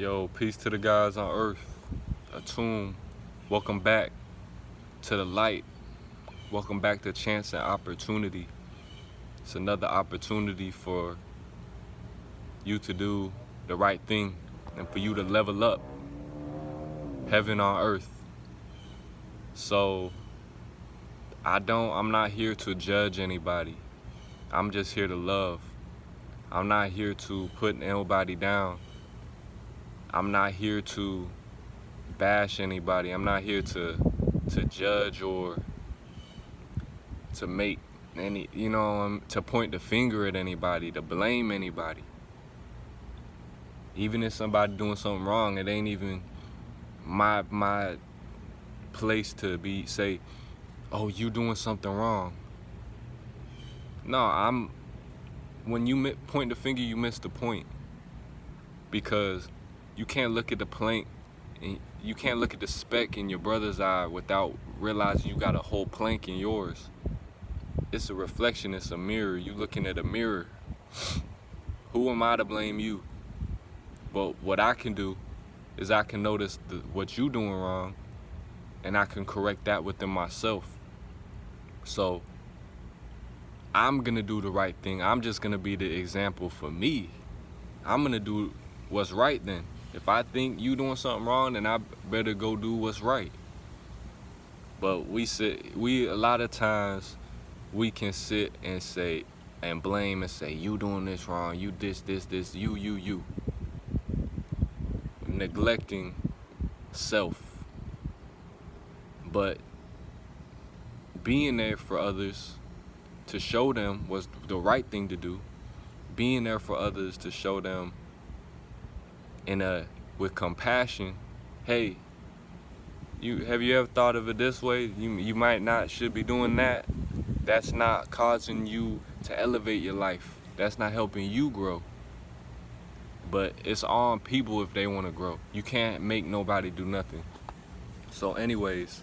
Yo, peace to the guys on earth. Atum, welcome back to the light. Welcome back to Chance and Opportunity. It's another opportunity for you to do the right thing and for you to level up heaven on earth. So, I'm not here to judge anybody. I'm just here to love. I'm not here to put nobody down. I'm not here to bash anybody. I'm not here to judge or to make to point the finger at anybody, to blame anybody. Even if somebody doing something wrong, it ain't even my place to say, oh, you doing something wrong. No, when you point the finger, you miss the point, because you can't look at the plank and you can't look at the speck in your brother's eye without realizing you got a whole plank in yours. It's a reflection, it's a mirror. You looking at a mirror. Who am I to blame you? But what I can do is I can notice what you doing wrong, and I can correct that within myself. So I'm gonna do the right thing. I'm just gonna be the example for me. I'm gonna do what's right then. If I think you doing something wrong, then I better go do what's right. But a lot of times we can sit and say and blame and say, you doing this wrong, you this, you. Neglecting self. But being there for others to show them was the right thing to do. Being there for others to show them with compassion, hey, have you ever thought of it this way? You might not should be doing that. That's not causing you to elevate your life. That's not helping you grow. But it's on people if they want to grow. You can't make nobody do nothing. So anyways,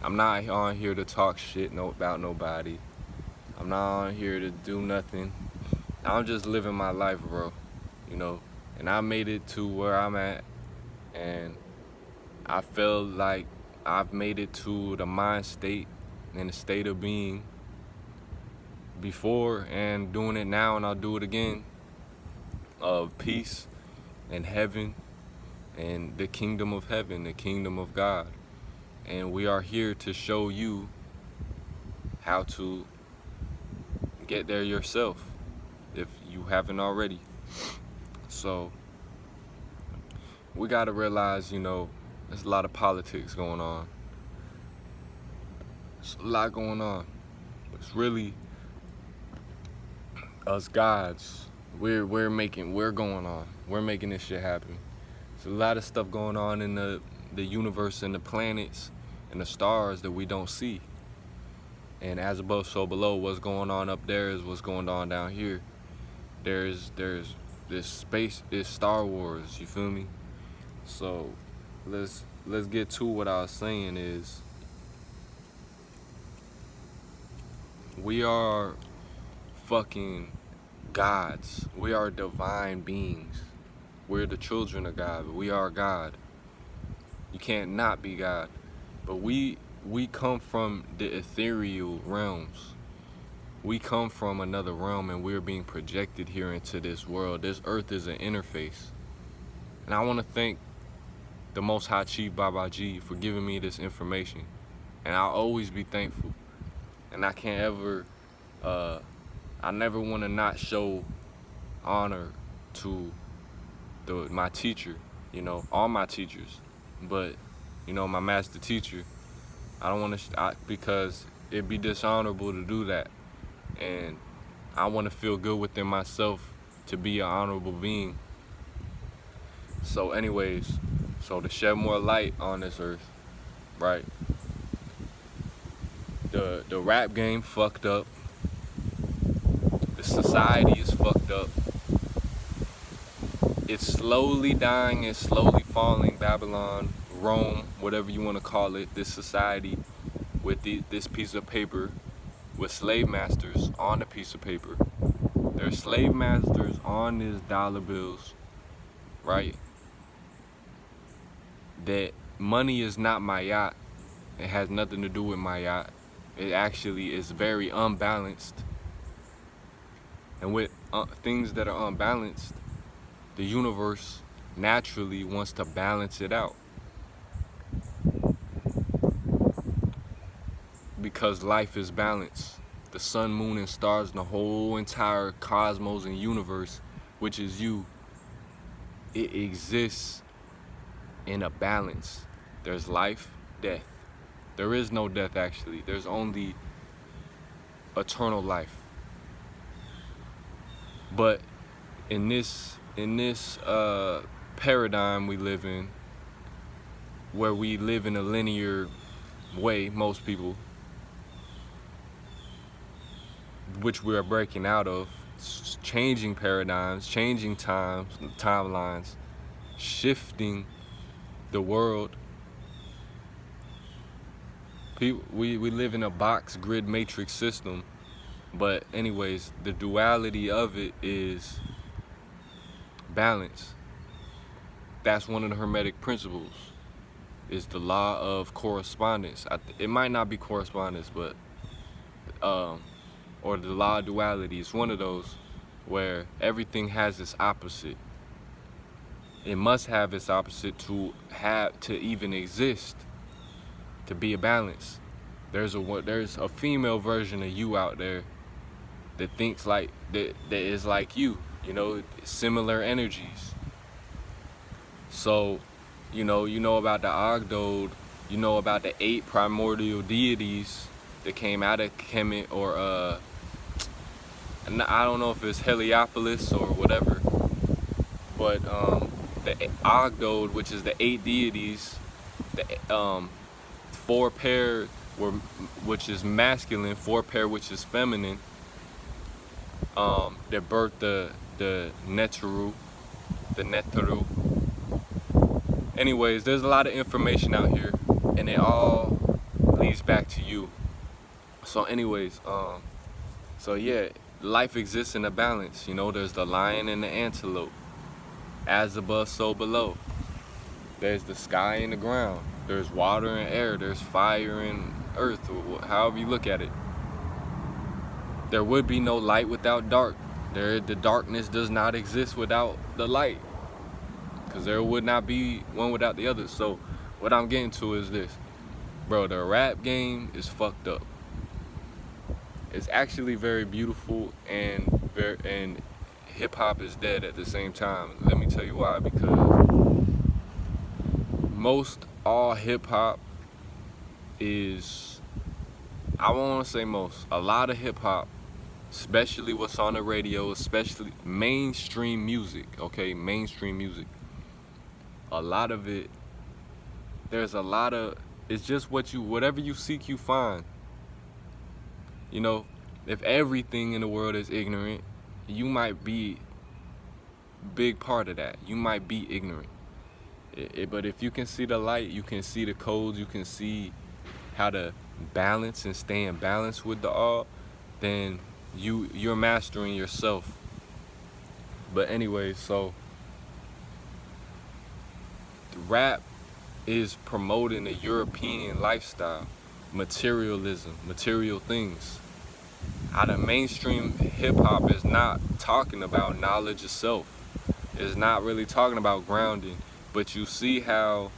I'm not on here to talk shit about nobody. I'm not on here to do nothing. I'm just living my life, bro. And I made it to where I'm at, and I feel like I've made it to the mind state and the state of being before, and doing it now, and I'll do it again, of peace and heaven and the kingdom of heaven, the kingdom of God. And we are here to show you how to get there yourself if you haven't already. So we gotta realize, there's a lot of politics going on. There's a lot going on. It's really us gods. We're going on. We're making this shit happen. There's a lot of stuff going on in the universe and the planets and the stars that we don't see. And as above, so below. What's going on up there is what's going on down here. There's this space, this Star Wars, you feel me? So let's get to what I was saying is, we are fucking gods. We are divine beings. We're the children of God. We are God. You can't not be God. But we come from the ethereal realms. We come from another realm, and we're being projected here into this world. This earth is an interface. And I want to thank the Most High Chief Babaji for giving me this information. And I'll always be thankful. And I can't ever, I never want to not show honor to my teacher, all my teachers. But, my master teacher, I don't want to, because it'd be dishonorable to do that. And I want to feel good within myself to be an honorable being. So anyways, to shed more light on this earth, right? The rap game fucked up. The society is fucked up. It's slowly dying, it's slowly falling. Babylon, Rome, whatever you want to call it, this society with this piece of paper with slave masters on the piece of paper. There's slave masters on these dollar bills, right? that money is not my yacht. It has nothing to do with my yacht. It actually is very unbalanced. And with things that are unbalanced, the universe naturally wants to balance it out. Because life is balanced. The sun, moon, and stars, and the whole entire cosmos and universe, which is you, it exists in a balance. There's life, death. There is no death, actually. There's only eternal life. But in this paradigm we live in, where we live in a linear way, most people, which we are breaking out of, changing paradigms, changing timelines, shifting the world. We live in a box grid matrix system, but anyways, the duality of it is balance. That's one of the Hermetic principles, is the law of correspondence. It might not be correspondence, but or the law of duality. It's one of those where everything has its opposite. It must have its opposite to even exist, to be a balance. There's a female version of you out there that thinks like that is like you, similar energies. So, you know about the Ogdode, you know about the 8 primordial deities that came out of Kemet, or I don't know if it's Heliopolis or whatever, but the Ogdode, which is the 8 deities, the 4 pair which is masculine, 4 pair which is feminine, that birthed the Neteru. Anyways, there's a lot of information out here, and it all leads back to you. So anyways, so yeah, life exists in a balance. There's the lion and the antelope. As above, so below. There's the sky and the ground. There's water and air. There's fire and earth, or however you look at it. There would be no light without dark. The darkness does not exist without the light, because there would not be one without the other. So what I'm getting to is this, bro. The rap game is fucked up. It's actually very beautiful, and hip hop is dead at the same time. Let me tell you why. Because most all hip hop is, I won't want to say most, a lot of hip hop, especially what's on the radio, especially mainstream music, okay, mainstream music, a lot of it, it's just whatever you seek, you find. If everything in the world is ignorant, you might be a big part of that. You might be ignorant. But if you can see the light, you can see the codes, you can see how to balance and stay in balance with the all, then you're mastering yourself. But anyway, so the rap is promoting a European lifestyle, materialism, material things. How the mainstream hip hop is not talking about knowledge itself. It's not really talking about grounding. But you see how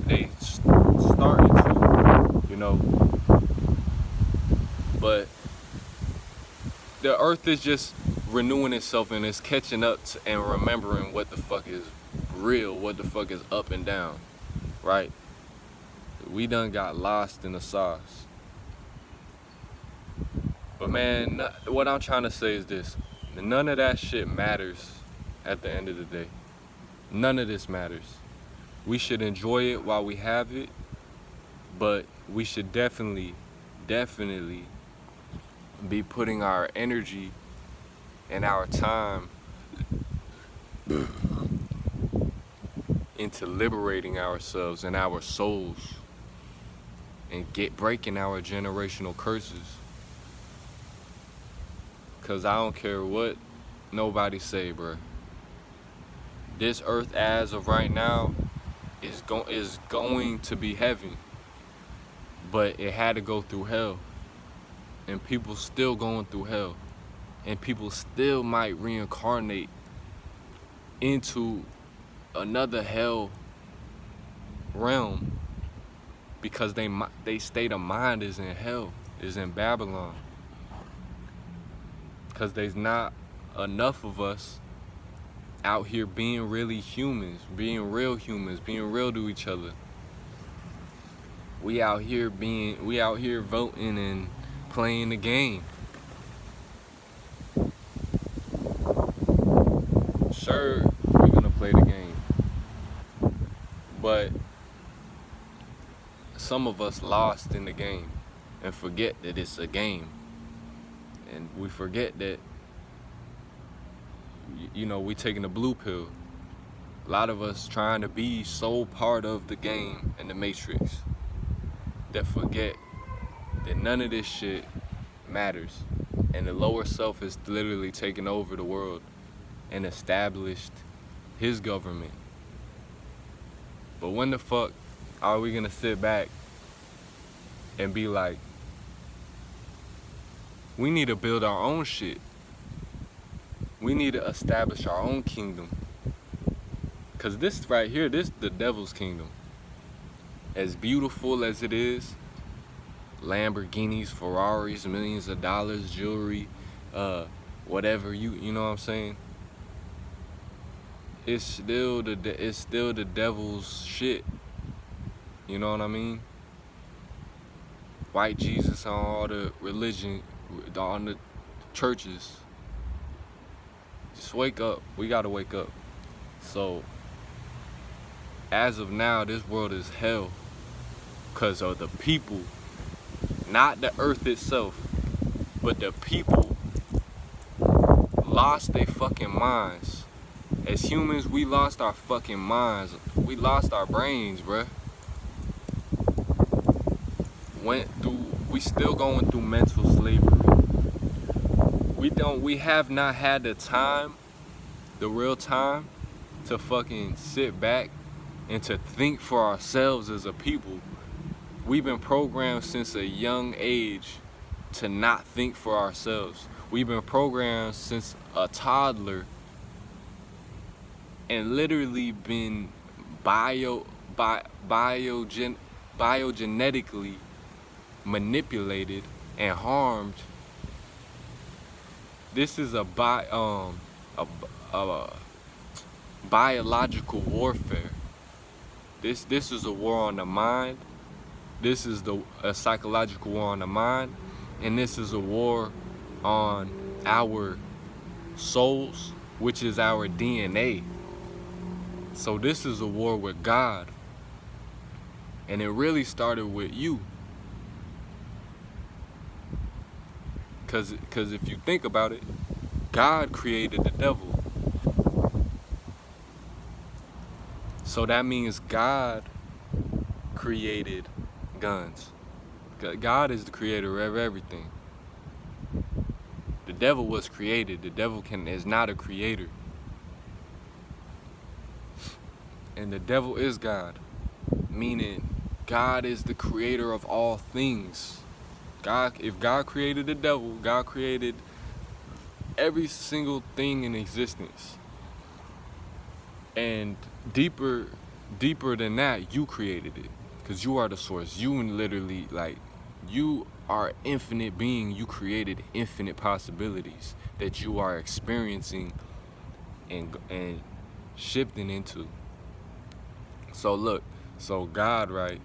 they started to, But the earth is just renewing itself, and it's catching up and remembering what the fuck is real, what the fuck is up and down, right? We done got lost in the sauce. But man, what I'm trying to say is this. None of that shit matters at the end of the day. None of this matters. We should enjoy it while we have it, but we should definitely be putting our energy and our time into liberating ourselves and our souls and breaking our generational curses. Cause I don't care what nobody say, bruh. This earth as of right now is going to be heaven, but it had to go through hell, and people still going through hell, and people still might reincarnate into another hell realm because they state of mind is in hell, is in Babylon, because there's not enough of us out here being really humans, being real humans, being real to each other. We out here voting and playing the game. Sure, we're gonna play the game, but some of us lost in the game and forget that it's a game, and we forget that we taking the blue pill. A lot of us trying to be so part of the game and the matrix that forget that none of this shit matters, and the lower self is literally taking over the world and established his government. But when the fuck are we gonna sit back and be like, we need to build our own shit? We need to establish our own kingdom. Cause this right here, this the devil's kingdom. As beautiful as it is, Lamborghinis, Ferraris, millions of dollars, jewelry, whatever, you know what I'm saying? It's still the devil's shit. You know what I mean? White Jesus on all the religion, on the churches. Just wake up. We gotta wake up. So, as of now, this world is hell because of the people. Not the earth itself, but the people lost their fucking minds. As humans, we lost our fucking minds. We lost our brains, bruh. We still going through mental slavery. We have not had the time, the real time, to fucking sit back and to think for ourselves as a people. We've been programmed since a young age to not think for ourselves. We've been programmed since a toddler and literally been biogenetically manipulated and harmed. This is a biological warfare. This is a war on the mind. This is a psychological war on the mind, and this is a war on our souls, which is our DNA. So this is a war with God, and it really started with you. Cause if you think about it, God created the devil. So that means God created guns. God is the creator of everything. The devil was created. The devil is not a creator. And the devil is God, meaning God is the creator of all things. If God created the devil, God created every single thing in existence. And deeper than that, you created it. Because you are the source. You literally, you are an infinite being. You created infinite possibilities that you are experiencing and shifting into. So look, God, right?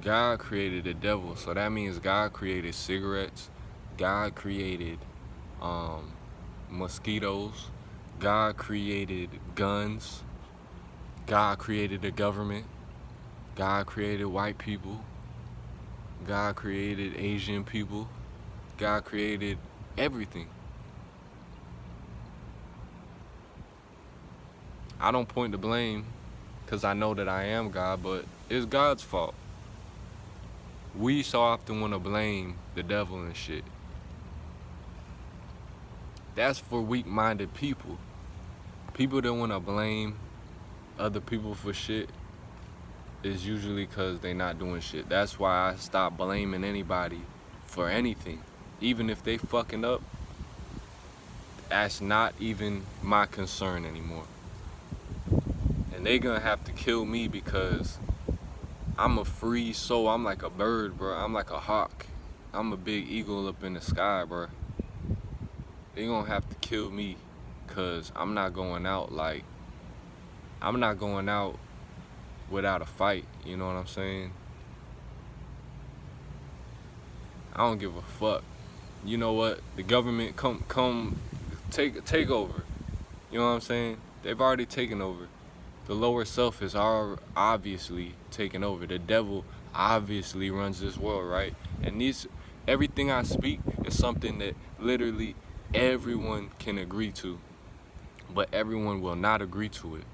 God created the devil. So that means God created cigarettes. God created mosquitoes. God created guns. God created the government. God created white people. God created Asian people. God created everything. I don't point the blame because I know that I am God, but it's God's fault. We so often want to blame the devil and shit. That's for weak-minded people. People that want to blame other people for shit, is usually because they not doing shit. That's why I stop blaming anybody for anything. Even if they fucking up, that's not even my concern anymore. And they gonna have to kill me because I'm a free soul. I'm like a bird, bro. I'm like a hawk. I'm a big eagle up in the sky, bro. They gonna have to kill me because I'm not going out without a fight. You know what I'm saying? I don't give a fuck. You know what? The government come take over. You know what I'm saying? They've already taken over. The lower self is obviously taken over. The devil obviously runs this world, right? And everything I speak is something that literally everyone can agree to, but everyone will not agree to it.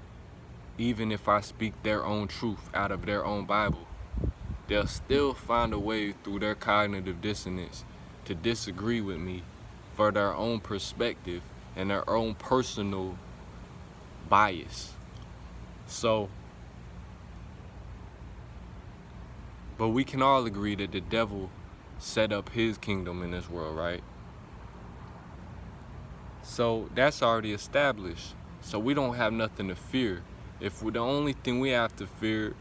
Even if I speak their own truth out of their own Bible, they'll still find a way through their cognitive dissonance to disagree with me for their own perspective and their own personal bias. So, but we can all agree that the devil set up his kingdom in this world, right? So that's already established. So we don't have nothing to fear. The only thing we have to fear,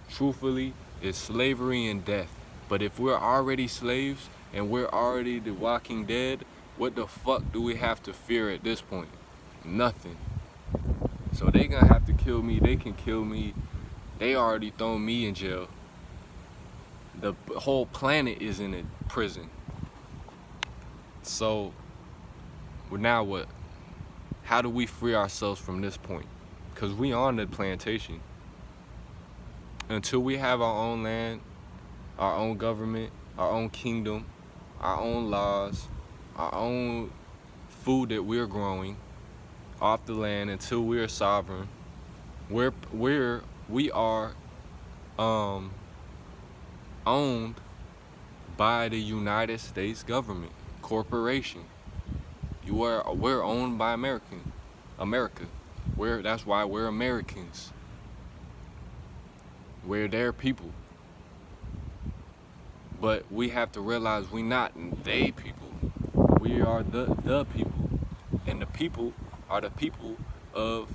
truthfully, is slavery and death. But if we're already slaves and we're already the walking dead, what the fuck do we have to fear at this point? Nothing. So they gonna have to kill me. They can kill me. They already thrown me in jail. The whole planet is in a prison. So now what? How do we free ourselves from this point? Because we on the plantation. Until we have our own land, our own government, our own kingdom, our own laws, our own food that we're growing off the land, until we're sovereign, we are owned by the United States government corporation. We're owned by America. That's why we're Americans. We're their people. But we have to realize we're not they people. We are the people. And the people are the people of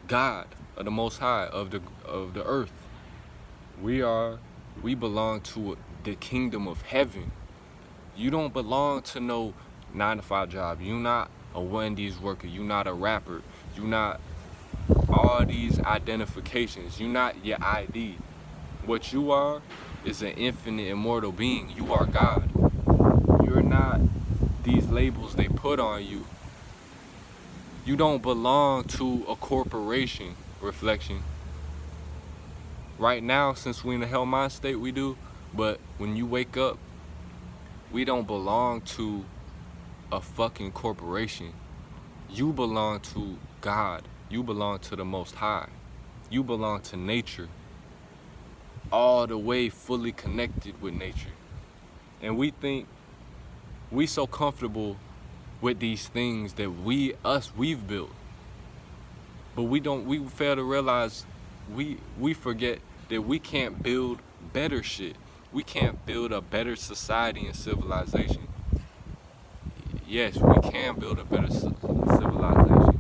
God, of the Most High, of the earth. We belong to the kingdom of heaven. You don't belong to no 9-to-5 job. You're not a Wendy's worker. You're not a rapper. You're not all these identifications. You're not your ID. What you are is an infinite, immortal being. You are God. You're not these labels they put on you. You don't belong to a corporation. Reflection. Right now, since we're in the hell mind state, we do. But when you wake up, we don't belong to a fucking corporation. You belong to God. You belong to the Most High. You belong to nature. All the way fully connected with nature. And we think we so comfortable with these things that we've built. But we fail to realize we forget that we can't build better shit. We can't build a better society and civilization. Yes, we can build a better civilization.